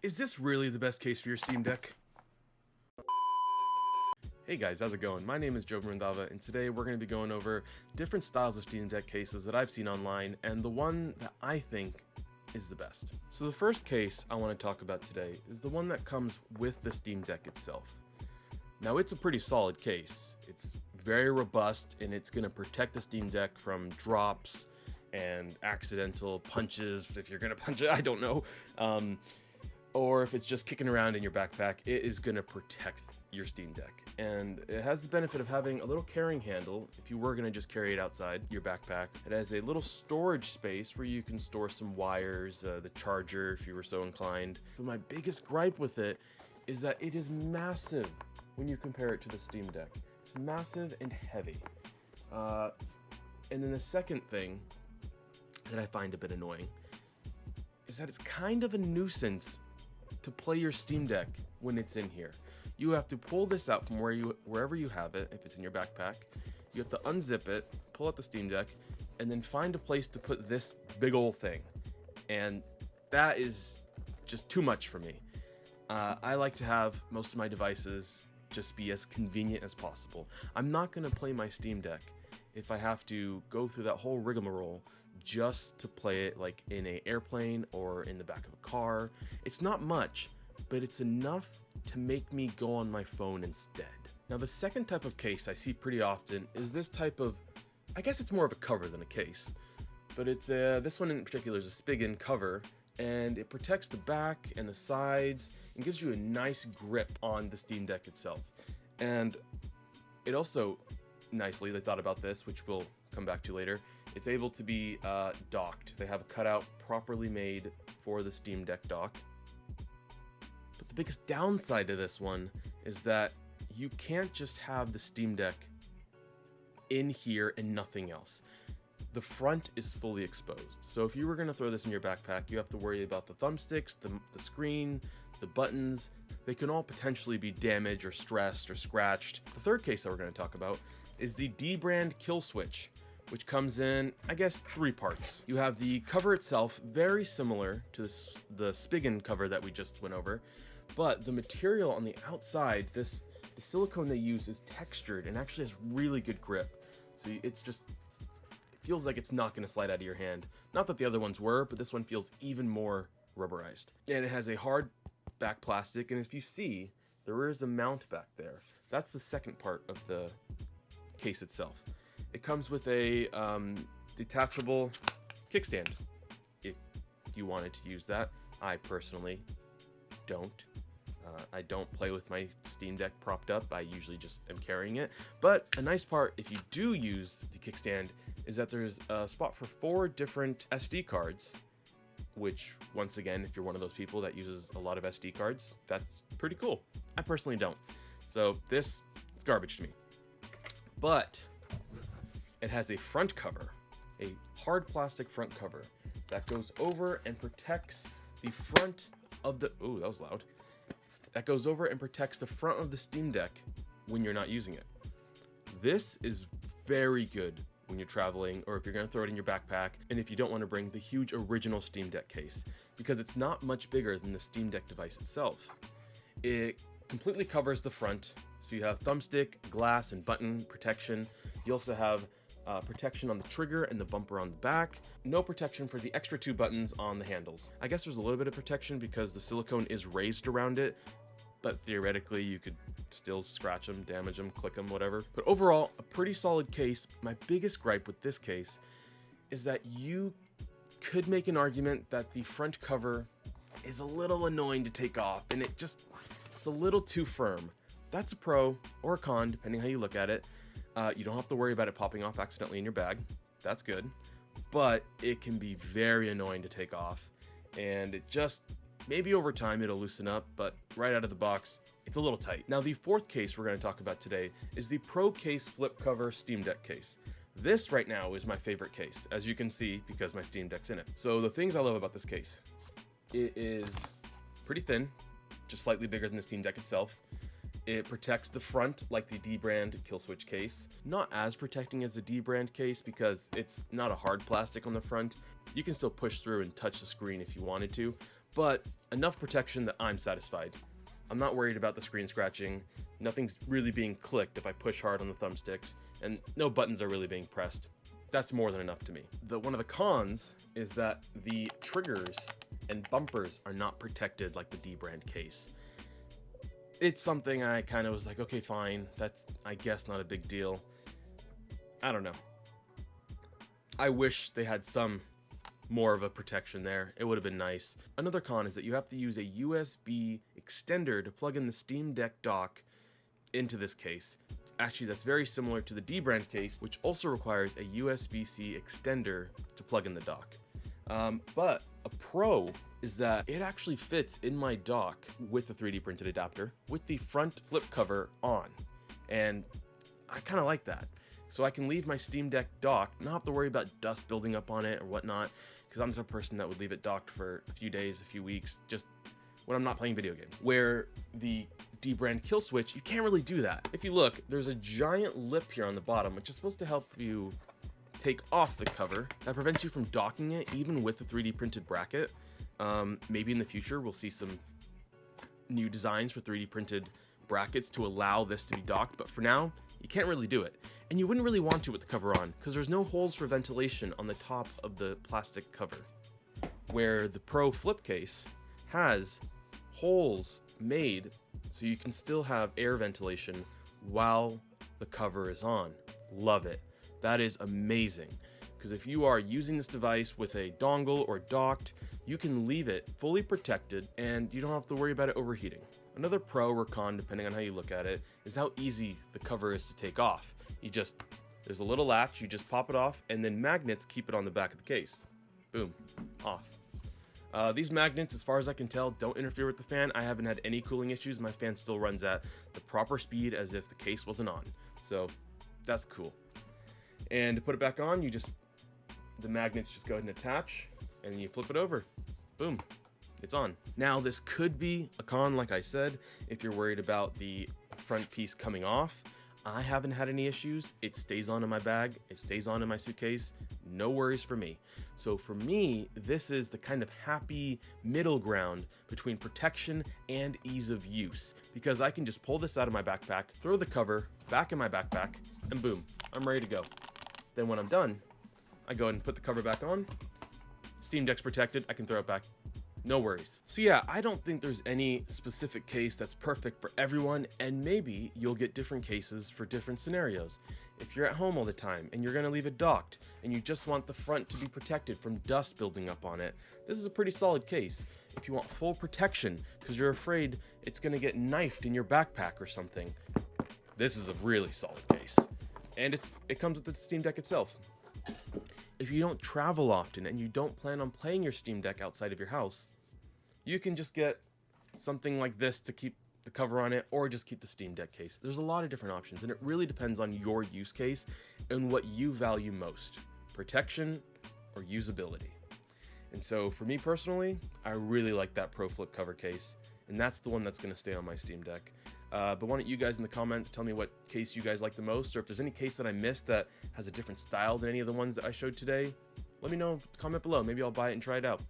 Is this really the best case for your Steam Deck? Hey guys, how's it going? My name is Joe Brindava, and today we're going to be going over different styles of Steam Deck cases that I've seen online, and the one that I think is the best. So the first case I want to talk about today is the one that comes with the Steam Deck itself. Now it's a pretty solid case. It's very robust, and it's going to protect the Steam Deck from drops and accidental punches, if you're going to punch it, I don't know. Or if it's just kicking around in your backpack, it is going to protect your Steam Deck. And it has the benefit of having a little carrying handle if you were going to just carry it outside your backpack. It has a little storage space where you can store some wires, the charger if you were so inclined. But my biggest gripe with it is that it is massive when you compare it to the Steam Deck. It's massive and heavy. And then the second thing that I find a bit annoying is that it's kind of a nuisance to play your Steam Deck when it's in here. You have to pull this out from wherever you have it. If it's in your backpack, you have to unzip it, pull out the Steam Deck, and then find a place to put this big old thing. And that is just too much for me. I like to have most of my devices just be as convenient as possible. I'm not going to play my Steam Deck if I have to go through that whole rigmarole just to play it like in an airplane or in the back of a car. It's not much, but it's enough to make me go on my phone instead. Now the second type of case I see pretty often is this type of, I guess it's more of a cover than a case, but it's this one in particular is a Spigen cover, and it protects the back and the sides and gives you a nice grip on the Steam Deck itself. And it also, nicely, they thought about this, which we'll come back to later, it's able to be docked. They have a cutout properly made for the Steam Deck dock. But the biggest downside to this one is that you can't just have the Steam Deck in here and nothing else. The front is fully exposed. So if you were going to throw this in your backpack, you have to worry about the thumbsticks, the screen, the buttons. They can all potentially be damaged or stressed or scratched. The third case that we're going to talk about is the D-brand kill switch, which comes in, I guess, 3 parts. You have the cover itself, very similar to the Spigen cover that we just went over, but the material on the outside, the silicone they use is textured and actually has really good grip. So it feels like it's not going to slide out of your hand. Not that the other ones were, but this one feels even more rubberized. And it has a hard back plastic, and if you see, there is a mount back there. That's the second part of the case itself. It comes with a detachable kickstand if you wanted to use that. I personally don't. I don't play with my Steam Deck propped up. I usually just am carrying it. But a nice part, if you do use the kickstand, is that there's a spot for 4 different SD cards, which, once again, if you're one of those people that uses a lot of SD cards, that's pretty cool. I personally don't. So this is garbage to me. But it has a front cover, a hard plastic front cover that goes over and protects the front of the, ooh, that was loud. That goes over and protects the front of the Steam Deck when you're not using it. This is very good when you're traveling, or if you're going to throw it in your backpack, and if you don't want to bring the huge original Steam Deck case, because it's not much bigger than the Steam Deck device itself. It completely covers the front, so you have thumbstick, glass, and button protection. You also have protection on the trigger and the bumper on the back. No protection for the extra 2 buttons on the handles. I guess there's a little bit of protection because the silicone is raised around it, but theoretically you could still scratch them, damage them, click them, whatever. But overall, a pretty solid case. My biggest gripe with this case is that you could make an argument that the front cover is a little annoying to take off, and it's a little too firm. That's a pro or a con, depending how you look at it. You don't have to worry about it popping off accidentally in your bag. That's good. But it can be very annoying to take off. And it just, maybe over time it'll loosen up, but right out of the box, it's a little tight. Now the fourth case we're going to talk about today is the ProCase flip cover Steam Deck case. This right now is my favorite case, as you can see, because my Steam Deck's in it. So the things I love about this case, it is pretty thin, just slightly bigger than the Steam Deck itself. It protects the front like the D-brand kill switch case. Not as protecting as the D-brand case because it's not a hard plastic on the front. You can still push through and touch the screen if you wanted to, but enough protection that I'm satisfied. I'm not worried about the screen scratching, nothing's really being clicked if I push hard on the thumbsticks, and no buttons are really being pressed. That's more than enough to me. One of the cons is that the triggers and bumpers are not protected like the D brand case. It's something I kind of was like, okay, fine, that's, I guess, not a big deal. I don't know. I wish they had some more of a protection there. It would have been nice. Another con is that you have to use a USB extender to plug in the Steam Deck dock into this case. Actually, that's very similar to the D brand case, which also requires a USB-C extender to plug in the dock. But a pro is that it actually fits in my dock with the 3D printed adapter with the front flip cover on. And I kind of like that. So I can leave my Steam Deck docked, not have to worry about dust building up on it or whatnot, because I'm the type of person that would leave it docked for a few days, a few weeks, just when I'm not playing video games. Where the D brand kill switch, you can't really do that. If you look, there's a giant lip here on the bottom, which is supposed to help you take off the cover. That prevents you from docking it, even with the 3D printed bracket. Maybe in the future we'll see some new designs for 3D printed brackets to allow this to be docked, but for now, you can't really do it. And you wouldn't really want to with the cover on, because there's no holes for ventilation on the top of the plastic cover. Where the Pro flip case has holes made so you can still have air ventilation while the cover is on. Love it. That is amazing, because if you are using this device with a dongle or docked, you can leave it fully protected and you don't have to worry about it overheating. Another pro or con, depending on how you look at it, is how easy the cover is to take off. There's a little latch, you just pop it off, and then magnets keep it on the back of the case. Boom, off. These magnets, as far as I can tell, don't interfere with the fan. I haven't had any cooling issues. My fan still runs at the proper speed as if the case wasn't on. So that's cool. And to put it back on, the magnets just go ahead and attach, and you flip it over. Boom, it's on. Now, this could be a con, like I said, if you're worried about the front piece coming off. I haven't had any issues. It stays on in my bag. It stays on in my suitcase. No worries for me. So for me, this is the kind of happy middle ground between protection and ease of use, because I can just pull this out of my backpack, throw the cover back in my backpack, and boom, I'm ready to go. Then when I'm done, I go ahead and put the cover back on. Steam Deck's protected. I can throw it back. No worries. So yeah, I don't think there's any specific case that's perfect for everyone, and maybe you'll get different cases for different scenarios. If you're at home all the time and you're gonna leave it docked and you just want the front to be protected from dust building up on it, this is a pretty solid case. If you want full protection because you're afraid it's gonna get knifed in your backpack or something, this is a really solid case. And it comes with the Steam Deck itself. If you don't travel often and you don't plan on playing your Steam Deck outside of your house, you can just get something like this to keep the cover on it, or just keep the Steam Deck case. There's a lot of different options, and it really depends on your use case and what you value most, protection or usability. And so for me personally, I really like that Pro Flip cover case, and that's the one that's going to stay on my Steam Deck. But why don't you guys in the comments tell me what case you guys like the most, or if there's any case that I missed that has a different style than any of the ones that I showed today, let me know, comment below. Maybe I'll buy it and try it out.